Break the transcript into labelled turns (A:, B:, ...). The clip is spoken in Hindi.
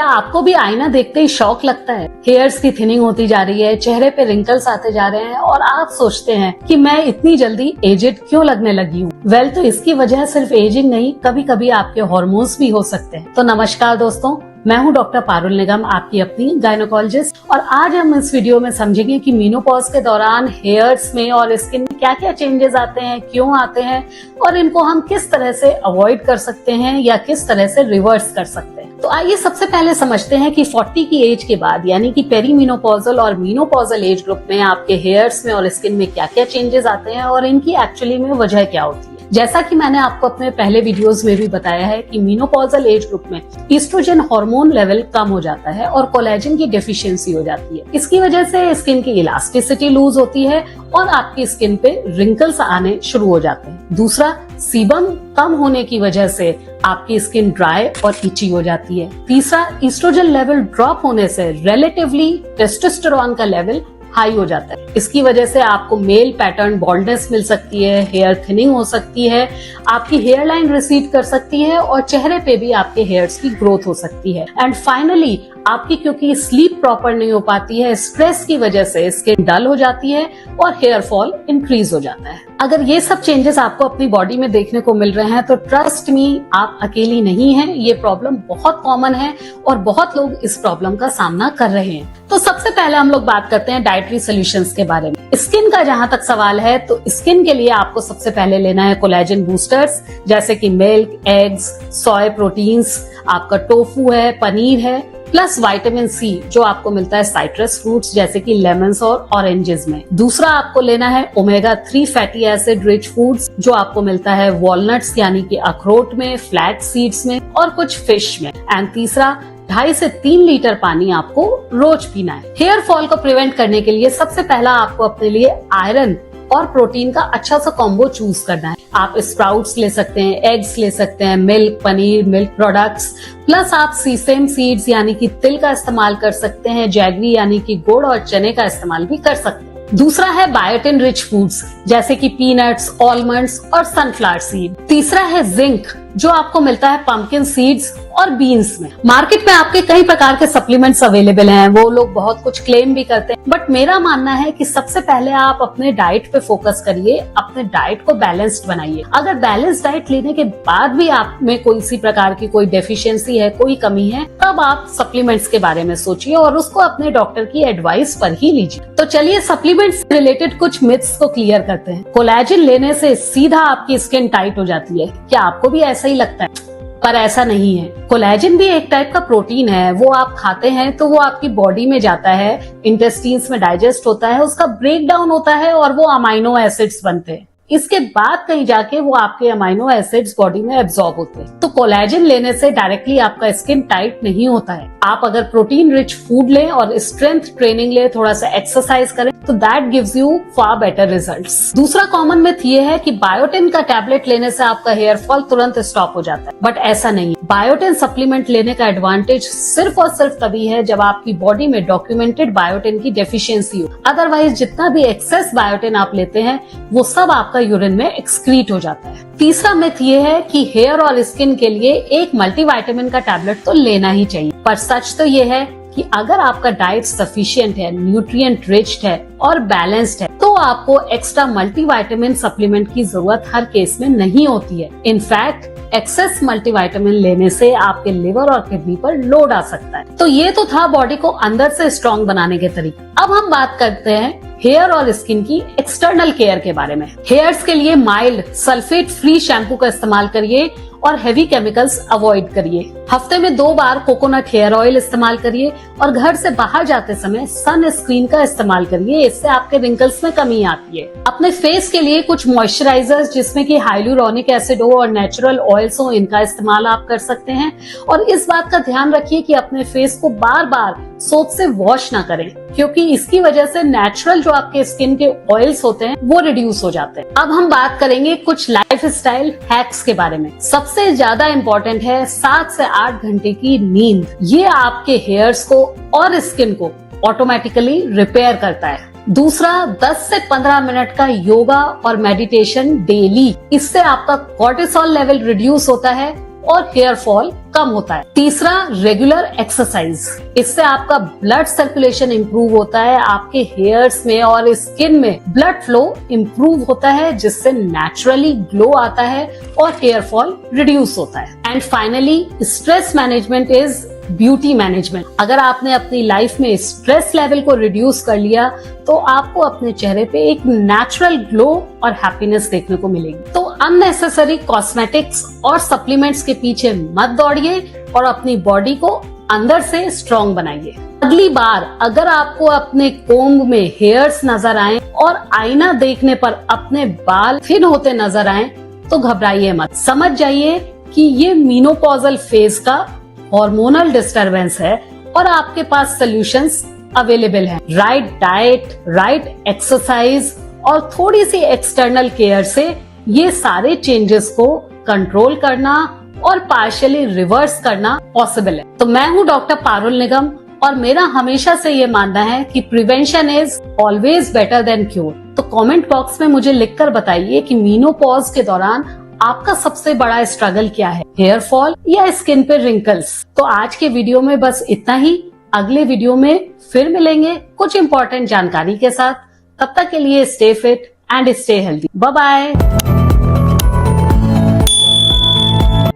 A: क्या आपको भी आईना देखते ही शौक लगता है? हेयर्स की थिनिंग होती जा रही है, चेहरे पे रिंकल्स आते जा रहे हैं और आप सोचते हैं कि मैं इतनी जल्दी एजेड क्यों लगने लगी हूँ? वेल, तो इसकी वजह सिर्फ एजिंग नहीं, कभी कभी आपके हार्मोन्स भी हो सकते हैं। तो नमस्कार दोस्तों, मैं हूं डॉक्टर पारुल निगम, आपकी अपनी गायनोकोलॉजिस्ट, और आज हम इस वीडियो में समझेंगे कि मेनोपॉज के दौरान हेयर्स में और स्किन में क्या क्या चेंजेस आते हैं, क्यों आते हैं और इनको हम किस तरह से अवॉइड कर सकते हैं या किस तरह से रिवर्स कर सकते हैं। तो आइए सबसे पहले समझते हैं कि 40 की एज के बाद यानी कि पेरीमेनोपॉजल और मेनोपॉजल एज ग्रुप में आपके हेयर्स में और स्किन में क्या क्या चेंजेस आते हैं और इनकी एक्चुअली में वजह क्या होती है। जैसा कि मैंने आपको अपने पहले वीडियोस में भी बताया है कि मेनोपॉजल एज ग्रुप में ईस्ट्रोजन हार्मोन लेवल कम हो जाता है और कोलेजन की डेफिशिएंसी हो जाती है। इसकी वजह से स्किन की इलास्टिसिटी लूज होती है और आपकी स्किन पे रिंकल्स आने शुरू हो जाते हैं। दूसरा, सीबम कम होने की वजह से आपकी स्किन ड्राई और इची हो जाती है। तीसरा, ईस्ट्रोजन लेवल ड्रॉप होने से रिलेटिवली टेस्टोस्टेरोन का लेवल हाई हो जाता है। इसकी वजह से आपको मेल पैटर्न बॉल्डनेस मिल सकती है, हेयर थिनिंग हो सकती है, आपकी हेयर लाइन रिसीड कर सकती है और चेहरे पे भी आपके हेयर्स की ग्रोथ हो सकती है। एंड फाइनली, आपकी क्योंकि स्लीप प्रॉपर नहीं हो पाती है, स्ट्रेस की वजह से स्किन डल हो जाती है और हेयर फॉल इंक्रीज हो जाता है। अगर ये सब चेंजेस आपको अपनी बॉडी में देखने को मिल रहे हैं तो ट्रस्ट मी, आप अकेली नहीं हैं। ये प्रॉब्लम बहुत कॉमन है और बहुत लोग इस प्रॉब्लम का सामना कर रहे हैं। तो सबसे पहले हम लोग बात करते हैं डाइटरी सोल्यूशंस के बारे में। स्किन का जहां तक सवाल है तो स्किन के लिए आपको सबसे पहले लेना है कोलेजन बूस्टर्स, जैसे कि मिल्क, एग्स, सोया प्रोटीन्स, आपका टोफू है, पनीर है, प्लस विटामिन सी जो आपको मिलता है साइट्रस फ्रूट्स जैसे कि लेमन्स और ऑरेंजेस में। दूसरा, आपको लेना है omega 3 fatty acid rich foods जो आपको मिलता है वॉलनट्स यानी कि अखरोट में, फ्लैक्स सीड्स में और कुछ फिश में। एंड तीसरा, 2.5 से 3 लीटर पानी आपको रोज पीना है। हेयर फॉल को प्रिवेंट करने के लिए सबसे पहला आपको अपने लिए आयरन और प्रोटीन का अच्छा सा कॉम्बो चूज करना है। आप स्प्राउट्स ले सकते हैं, एग्स ले सकते हैं, milk, paneer, milk products, plus आप सीसेम सीड्स यानी कि तिल का इस्तेमाल कर सकते हैं, जैगरी यानी कि गुड़ और चने का इस्तेमाल भी कर सकते हैं। दूसरा है बायोटिन रिच फूड्स जैसे कि पीनट्स, आलमंड्स और सनफ्लावर सीड। तीसरा है जिंक जो आपको मिलता है पंपकिन सीड्स और बीन्स में। मार्केट में आपके कई प्रकार के सप्लीमेंट्स अवेलेबल हैं, वो लोग बहुत कुछ क्लेम भी करते हैं, बट मेरा मानना है कि सबसे पहले आप अपने डाइट पे फोकस करिए, अपने डाइट को बैलेंस्ड बनाइए। अगर बैलेंस डाइट लेने के बाद भी आप में कोई इसी प्रकार की कोई डेफिशिएंसी है, कोई कमी है, तब आप सप्लीमेंट्स के बारे में सोचिए और उसको अपने डॉक्टर की एडवाइस पर ही लीजिए। तो चलिए सप्लीमेंट्स से रिलेटेड कुछ मिथ्स को क्लियर करते हैं। कोलेजन लेने से सीधा आपकी स्किन टाइट हो जाती है, क्या आपको भी ऐसा ही लगता है? पर ऐसा नहीं है। कोलेजन भी एक टाइप का प्रोटीन है, वो आप खाते हैं तो वो आपकी बॉडी में जाता है, इंटेस्टाइन्स में डाइजेस्ट होता है, उसका ब्रेक डाउन होता है और वो अमाइनो एसिड्स बनते हैं। इसके बाद कहीं जाके वो आपके अमाइनो एसिड्स बॉडी में एब्जॉर्ब होते हैं। तो कोलेजन लेने से डायरेक्टली आपका स्किन टाइट नहीं होता है। आप अगर प्रोटीन रिच फूड लें और स्ट्रेंथ ट्रेनिंग लें, थोड़ा सा एक्सरसाइज करें, तो that gives you far better results. दूसरा कॉमन मिथ ये है कि बायोटिन का टैबलेट लेने से आपका हेयर फॉल तुरंत स्टॉप हो जाता है, बट ऐसा नहीं। बायोटिन सप्लीमेंट लेने का एडवांटेज सिर्फ और सिर्फ तभी है जब आपकी बॉडी में डॉक्यूमेंटेड बायोटिन की डेफिशिएंसी हो। अदरवाइज जितना भी एक्सेस बायोटिन आप लेते हैं वो सब आपका यूरिन में एक्सक्रीट हो जाता है। तीसरा मिथ ये है कि हेयर और स्किन के लिए एक मल्टीविटामिन का टैबलेट तो लेना ही चाहिए, पर सच तो ये है कि अगर आपका डाइट सफिशिएंट है, न्यूट्रिएंट रिच है और बैलेंस्ड है तो आपको एक्स्ट्रा मल्टीविटामिन सप्लीमेंट की जरूरत हर केस में नहीं होती है। इनफैक्ट एक्सेस मल्टीविटामिन लेने से आपके लिवर और किडनी पर लोड आ सकता है। तो ये तो था बॉडी को अंदर से स्ट्रॉन्ग बनाने के तरीके। अब हम बात करते हैं हेयर और स्किन की एक्सटर्नल केयर के बारे में। हेयर्स के लिए माइल्ड सल्फेट फ्री शैम्पू का इस्तेमाल करिए और हेवी केमिकल्स अवॉइड करिए। हफ्ते में 2 बार कोकोनट हेयर ऑयल इस्तेमाल करिए और घर से बाहर जाते समय सन स्क्रीन का इस्तेमाल करिए, इससे आपके रिंकल्स में कमी आती है। अपने फेस के लिए कुछ मॉइस्चराइजर्स जिसमें कि हाइलुरोनिक एसिड हो और नेचुरल ऑयल्स हो, इनका इस्तेमाल आप कर सकते हैं। और इस बात का ध्यान रखिए कि अपने फेस को बार बार सोप से वॉश ना करें, क्योंकि इसकी वजह से नेचुरल जो आपके स्किन के ऑयल्स होते हैं वो रिड्यूस हो जाते हैं। अब हम बात करेंगे कुछ लाइफस्टाइल हैक्स के बारे में। सबसे ज्यादा इम्पोर्टेंट है 7 से 8 घंटे की नींद। ये आपके हेयर्स को और स्किन को ऑटोमेटिकली रिपेयर करता है। दूसरा, 10 से 15 मिनट का योगा और मेडिटेशन डेली, इससे आपका कोर्टिसोल लेवल रिड्यूस होता है और हेयर फॉल कम होता है। तीसरा, रेगुलर एक्सरसाइज। इससे आपका ब्लड सर्कुलेशन इंप्रूव होता है, आपके हेयर्स में और स्किन में ब्लड फ्लो इंप्रूव होता है, जिससे नेचुरली ग्लो आता है और हेयर फॉल रिड्यूस होता है। And finally, stress management is beauty management. अगर आपने अपनी लाइफ में स्ट्रेस लेवल को रिड्यूस कर लिया तो आपको अपने चेहरे पे एक नेचुरल ग्लो और हैप्पीनेस देखने को मिलेगी। तो अननेसेसरी कॉस्मेटिक्स और सप्लीमेंट्स के पीछे मत दौड़िए और अपनी बॉडी को अंदर से स्ट्रॉन्ग बनाइए। अगली बार अगर आपको अपने कोम्ब में हेयर्स नजर आए और आईना देखने पर अपने बाल थिन होते नजर आए तो घबराइए मत। समझ जाइए कि ये मीनोपॉजल फेज का हार्मोनल डिस्टरबेंस है और आपके पास सॉल्यूशंस अवेलेबल हैं। राइट डाइट, राइट एक्सरसाइज और थोड़ी सी एक्सटर्नल केयर से ये सारे चेंजेस को कंट्रोल करना और पार्शियली रिवर्स करना पॉसिबल है। तो मैं हूँ डॉक्टर पारुल निगम और मेरा हमेशा से ये मानना है कि prevention is always better than cure. तो कमेंट बॉक्स में मुझे लिखकर बताइए कि मीनोपॉज के दौरान आपका सबसे बड़ा स्ट्रगल क्या है, हेयर फॉल या स्किन पे रिंकल्स। तो आज के वीडियो में बस इतना ही। अगले वीडियो में फिर मिलेंगे कुछ इंपॉर्टेंट जानकारी के साथ। तब तक के लिए stay fit and stay healthy. Bye bye.